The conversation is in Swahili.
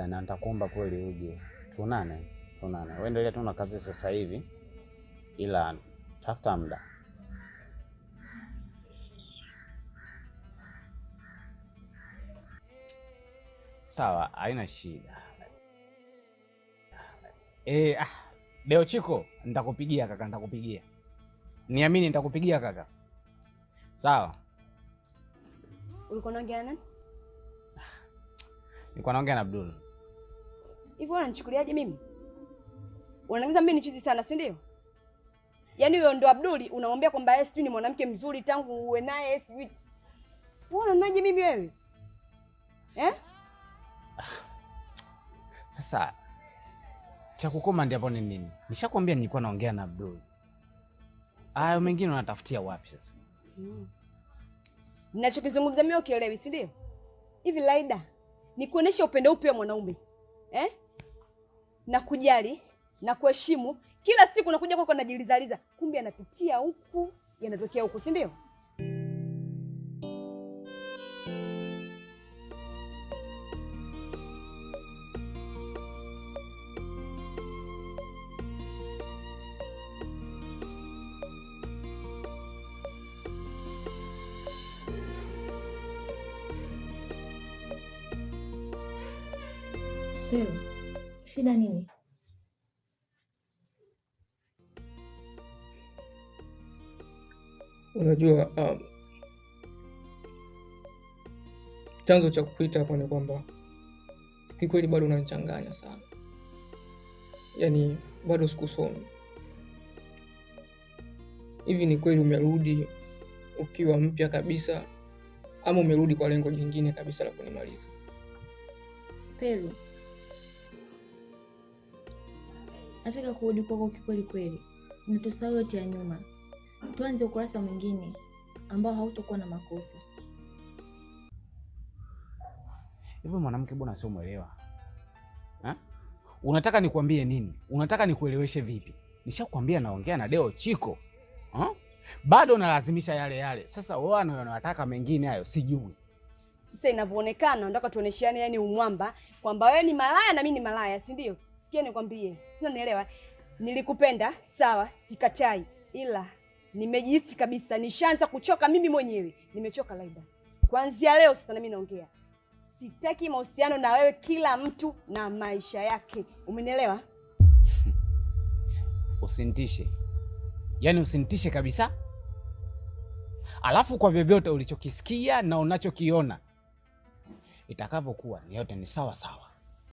na nitakuomba kweli uje. Tuonane. Wewe endelea tu na kazi sasa hivi. Ila tafuta muda. Sawa, haina shida. Deo Chiko, nitakupigia kaka, nitakupigia. Niamini nitakupigia kaka. Sawa. Ulikuwa unaongea nani? Nilikuwa naongea na Abdul. Hivi unanichukuliaje mimi? Unaniangalia mimi ni chizi sana, si ndio? Yaani huyo ndo Abdul unamwambia kwamba yeye sijui ni mwanamke mzuri tangu uwe naye sijui. Wewe unaonaje mimi wewe? Sasa cha kukomandi hapo ni nini? Nishakwambia nilikuwa naongea na Abdul. Hayo mengine unatafutia wapi sasa? Ninachokizungumza mimi ukielewi, si ndio? Hivi Laida, nikuonesha upendo upi wa mwanaume? Na kujali, na kuheshimu, kila siku nakuja kwako najilizaliza. Kumbe anapitia huku, yanatokea huku, si ndio? Wewe, shida nini? Unajua chanzo cha kukuita hapa ni kwamba kikweli bado unanichanganya sana. Yaani bado sikusomi. Hivi ni kweli umerudi ukiwa mpya kabisa ama umerudi kwa lengo jingine kabisa la kunimaliza? Pelu, nataka kurudi kwako kikweli kweli. Nitusahau yote ya nyuma. Tuanze ukurasa mwingine ambao hautakuwa na makosa. Hivyo mwanamke bwana sio mwelewa. Unataka nikwambie nini? Unataka nikueleweshe vipi? Nishakwambia naongea na Deo Chiko. Bado unalazimisha yale yale. Sasa wewe unataka mengine hayo sijui. Sasa inavyoonekana nataka tuoneshiane yani umwamba kwamba wewe ni malaya na mimi ni malaya, si ndio? Sikia nikwambie. Sio nielewa. Nilikupenda, sawa, sikatai. Ila nimejihisi kabisa nishaanza kuchoka mimi mwenyewe. Nimechoka Laida. Kuanzia leo sasa na mimi naongea. Sitaki mahusiano na wewe, kila mtu na maisha yake. Umenielewa? Usinitishe. Yaani usinitishe kabisa. Alafu kwa vyovyote ulichokisikia na unachokiona itakavyokuwa ni yote ni sawa sawa.